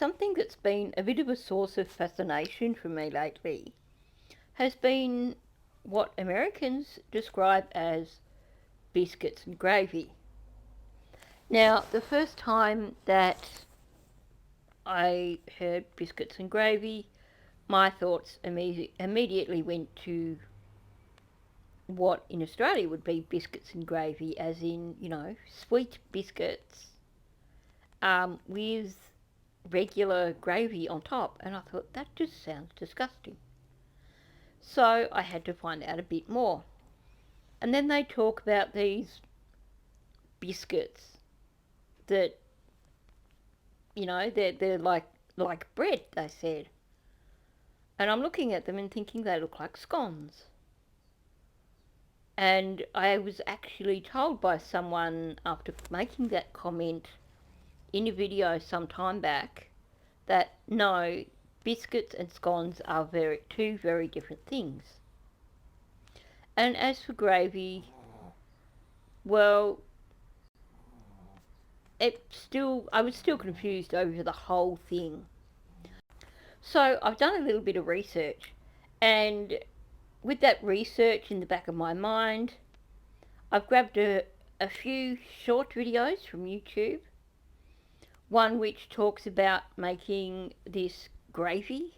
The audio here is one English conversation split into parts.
something that's been a bit of a source of fascination for me lately has been what Americans describe as biscuits and gravy. Now, the first time that I heard biscuits and gravy, my thoughts immediately went to what in Australia would be biscuits and gravy, as in, sweet biscuits with regular gravy on top. And I thought, that just sounds disgusting. So I had to find out a bit more. And then they talk about these biscuits that, they're like bread, they said. And I'm looking at them and thinking they look like scones. And I was actually told by someone after making that comment in a video some time back that no, biscuits and scones are two very different things. And as for gravy, well, I was still confused over the whole thing. So I've done a little bit of research, and with that research in the back of my mind, I've grabbed a few short videos from YouTube. One which talks about making this gravy,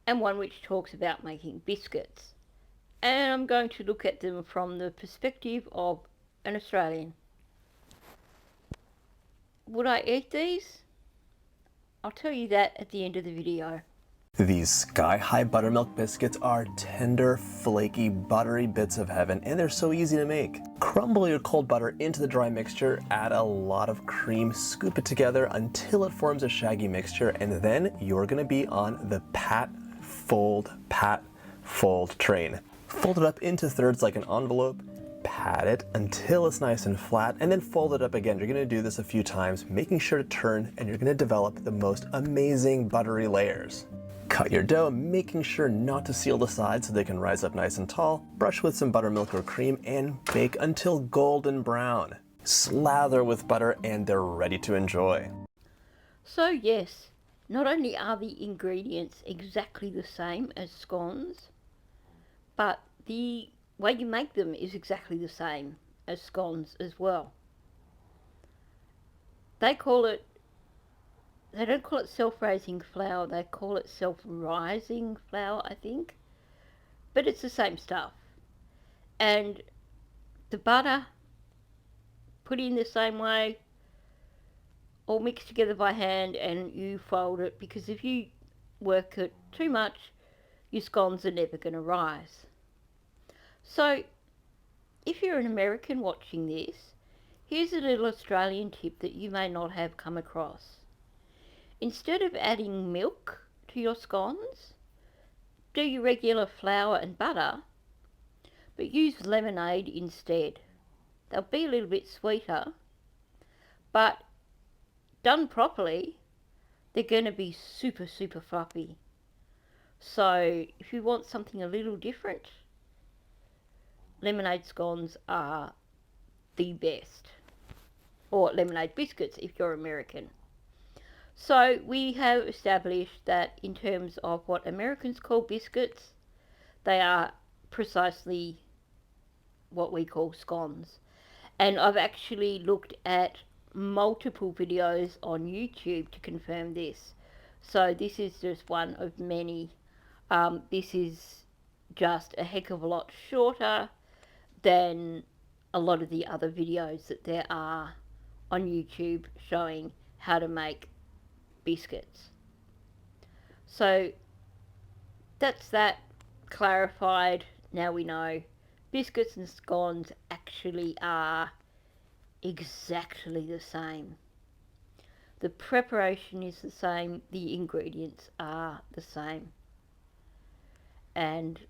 and one which talks about making biscuits. And I'm going to look at them from the perspective of an Australian. Would I eat these? I'll tell you that at the end of the video. These sky-high buttermilk biscuits are tender, flaky, buttery bits of heaven, and they're so easy to make. Crumble your cold butter into the dry mixture, add a lot of cream, scoop it together until it forms a shaggy mixture, and then you're gonna be on the pat, fold train. Fold it up into thirds like an envelope, pat it until it's nice and flat, and then fold it up again. You're gonna do this a few times, making sure to turn, and you're gonna develop the most amazing buttery layers. Cut your dough, making sure not to seal the sides so they can rise up nice and tall. Brush with some buttermilk or cream and bake until golden brown. Slather with butter and they're ready to enjoy. So yes, not only are the ingredients exactly the same as scones, but the way you make them is exactly the same as scones as well. They don't call it self-raising flour, they call it self-rising flour, I think. But it's the same stuff. And the butter, put in the same way, all mixed together by hand, and you fold it, because if you work it too much, your scones are never going to rise. So, if you're an American watching this, here's a little Australian tip that you may not have come across. Instead of adding milk to your scones, do your regular flour and butter, but use lemonade instead. They'll be a little bit sweeter, but done properly, they're going to be super, super fluffy. So if you want something a little different, lemonade scones are the best. Or lemonade biscuits if you're American. So we have established that in terms of what Americans call biscuits, they are precisely what we call scones. And I've actually looked at multiple videos on YouTube to confirm this. So this is just one of many. This is just a heck of a lot shorter than a lot of the other videos that there are on YouTube showing how to make biscuits. So that's that clarified. Now we know biscuits and scones actually are exactly the same. The preparation is the same, the ingredients are the same. And,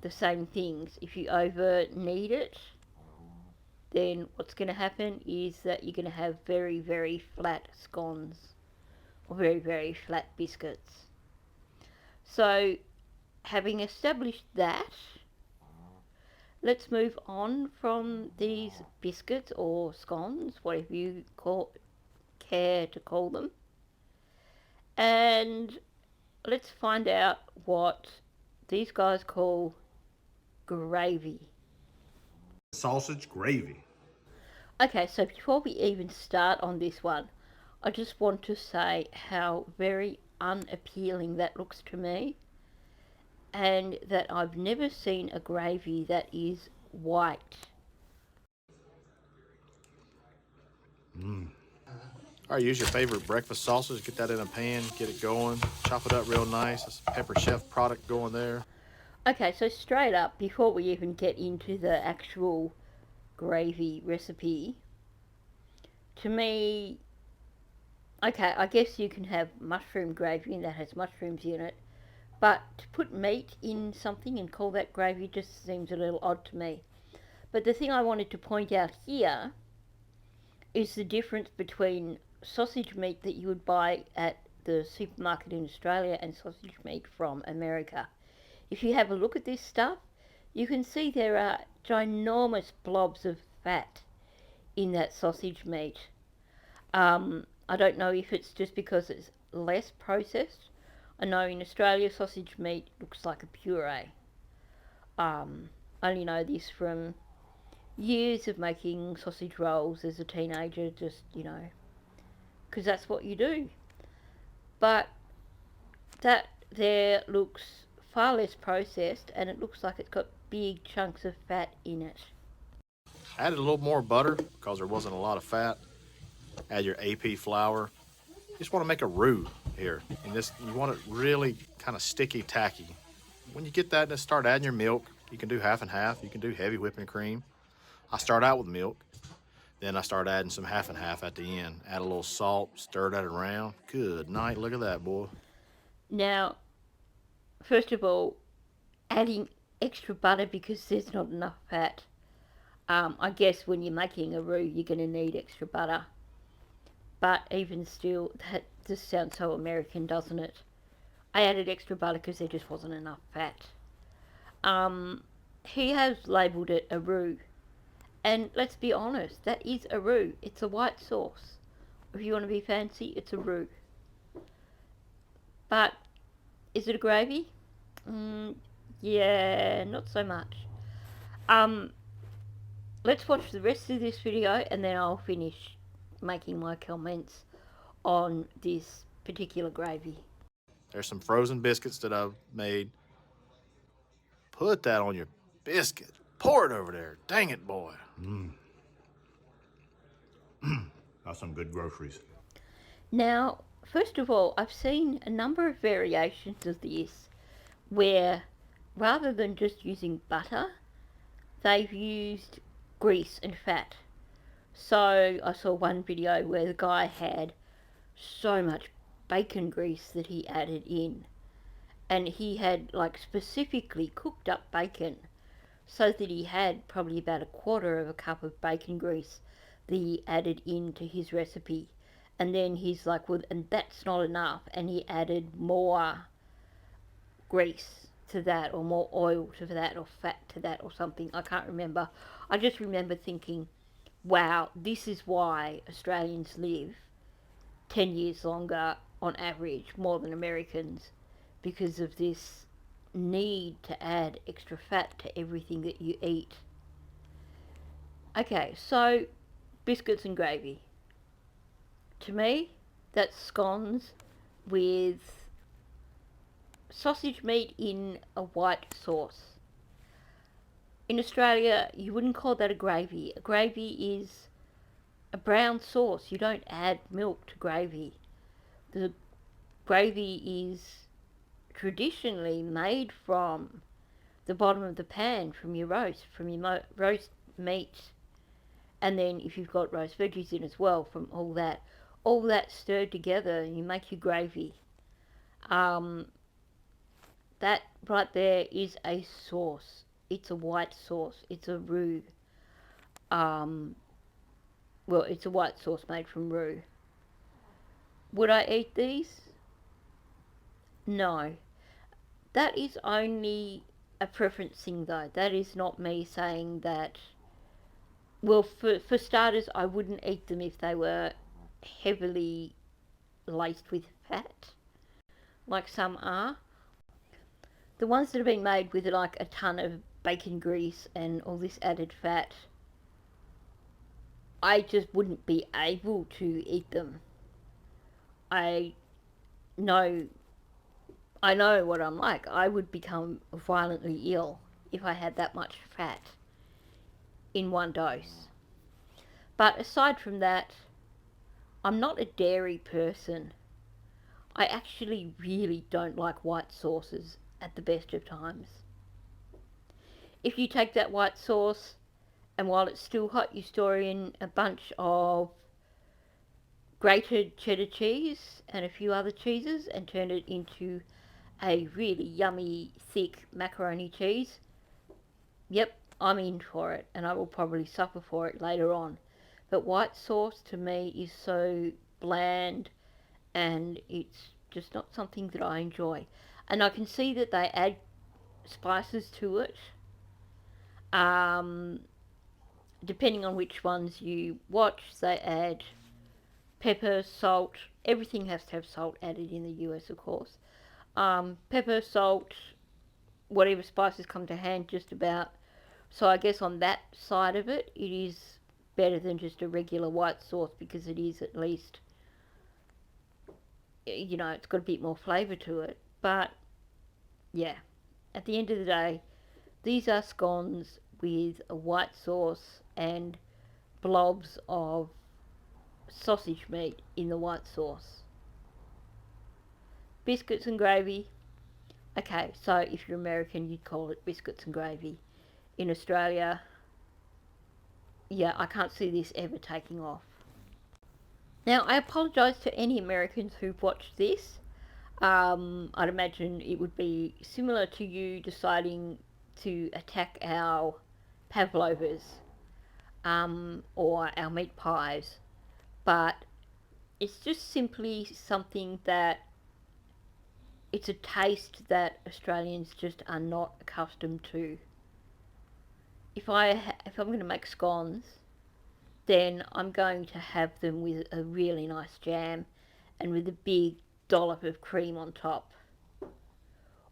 the same things. If you over knead it, then what's going to happen is that you're going to have very, very flat scones, or very, very flat biscuits. So, having established that, let's move on from these biscuits or scones, whatever you care to call them, And let's find out what these guys call gravy. Sausage gravy. Okay, so before we even start on this one, I just want to say how very unappealing that looks to me, and that I've never seen a gravy that is white. All right, use your favorite breakfast sausage. Get that in a pan, get it going, chop it up real nice. It's a Pepper Chef product going there. Okay, so straight up, before we even get into the actual gravy recipe, to me, okay, I guess you can have mushroom gravy and that has mushrooms in it, but to put meat in something and call that gravy just seems a little odd to me. But the thing I wanted to point out here is the difference between sausage meat that you would buy at the supermarket in Australia and sausage meat from America. If you have a look at this stuff, you can see there are ginormous blobs of fat in that sausage meat. I don't know if it's just because it's less processed. I know in Australia sausage meat looks like a puree. I only know this from years of making sausage rolls as a teenager, just, because that's what you do. But that there looks far less processed and it looks like it's got big chunks of fat in it. Added a little more butter because there wasn't a lot of fat. Add your AP flour. You just want to make a roux here. And this, you want it really kind of sticky, tacky. When you get that, just start adding your milk. You can do half and half. You can do heavy whipping cream. I start out with milk. Then I start adding some half and half at the end. Add a little salt, stir that around. Good night. Look at that, boy. Now, first of all, adding extra butter because there's not enough fat. I guess when you're making a roux, you're going to need extra butter. But even still, that just sounds so American, doesn't it? I added extra butter because there just wasn't enough fat. He has labelled it a roux. And let's be honest, that is a roux. It's a white sauce. If you want to be fancy, it's a roux. But is it a gravy? Yeah, not so much. Let's watch the rest of this video and then I'll finish making my comments on this particular gravy. There's some frozen biscuits that I've made. Put that on your biscuit. Pour it over there. Dang it, boy. That's some good groceries. Now, first of all, I've seen a number of variations of this where rather than just using butter, they've used grease and fat. So I saw one video where the guy had so much bacon grease that he added in, and he had like specifically cooked up bacon so that he had probably about a quarter of a cup of bacon grease that he added into his recipe. And then he's like, well, and that's not enough, and he added more grease to that, or more oil to that, or fat to that, or something. I can't remember. I just remember thinking, wow, this is why Australians live 10 years longer on average, more than Americans, because of this need to add extra fat to everything that you eat. Okay, so biscuits and gravy. To me, that's scones with sausage meat in a white sauce. In Australia, you wouldn't call that a gravy. A gravy is a brown sauce. You don't add milk to gravy. The gravy is traditionally made from the bottom of the pan, from your roast, roast meat, and then if you've got roast veggies in as well, from all that stirred together, you make your gravy. That right there is a sauce. It's a white sauce. It's a roux. Well, it's a white sauce made from roux. Would I eat these? No. That is only a preference thing, though. That is not me saying that. Well, for starters, I wouldn't eat them if they were heavily laced with fat. like some are. The ones that have been made with like a ton of bacon grease and all this added fat, I just wouldn't be able to eat them. I know I know what I'm like. I would become violently ill if I had that much fat in one dose. But aside from that, I'm not a dairy person. I actually really don't like white sauces at the best of times. If you take that white sauce and while it's still hot, you store in a bunch of grated cheddar cheese and a few other cheeses and turn it into a really yummy, thick macaroni cheese, yep, I'm in for it, and I will probably suffer for it later on. But white sauce to me is so bland, and it's just not something that I enjoy. And I can see that they add spices to it. Um, Depending on which ones you watch, they add pepper, salt. Everything has to have salt added in the US, of course. Pepper, salt, whatever spices come to hand, just about. So I guess on that side of it, it is better than just a regular white sauce because it is at least, it's got a bit more flavour to it. But yeah, at the end of the day, these are scones with a white sauce and blobs of sausage meat in the white sauce. Biscuits and gravy. Okay, so if you're American, you'd call it biscuits and gravy. In Australia, yeah, I can't see this ever taking off. Now, I apologise to any Americans who've watched this. I'd imagine it would be similar to you deciding to attack our pavlovas or our meat pies, but it's just simply something that it's a taste that Australians just are not accustomed to. If I'm going to make scones, then I'm going to have them with a really nice jam and with a big dollop of cream on top.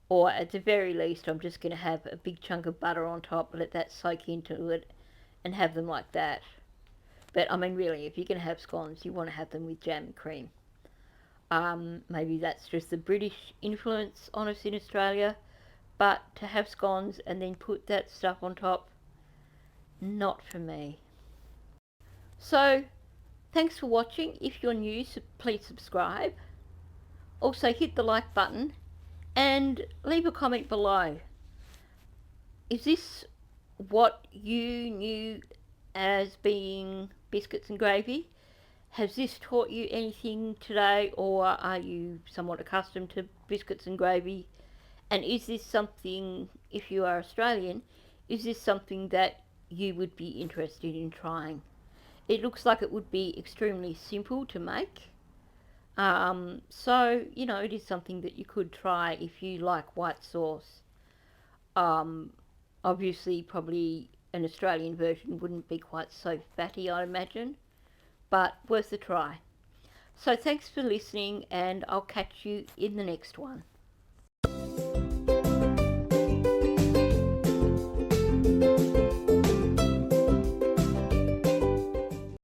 Or at the very least, I'm just going to have a big chunk of butter on top, let that soak into it, and have them like that. But I mean, really, if you're going to have scones, you want to have them with jam and cream. Maybe that's just the British influence on us in Australia, but to have scones and then put that stuff on top, not for me. So, thanks for watching. If you're new, please subscribe. Also, hit the like button and leave a comment below. Is this what you knew as being biscuits and gravy? Has this taught you anything today, or are you somewhat accustomed to biscuits and gravy? And is this something, if you are Australian, is this something that you would be interested in trying? It looks like it would be extremely simple to make. So, it is something that you could try if you like white sauce. Obviously, probably an Australian version wouldn't be quite so fatty, I imagine, but worth a try. So thanks for listening, and I'll catch you in the next one.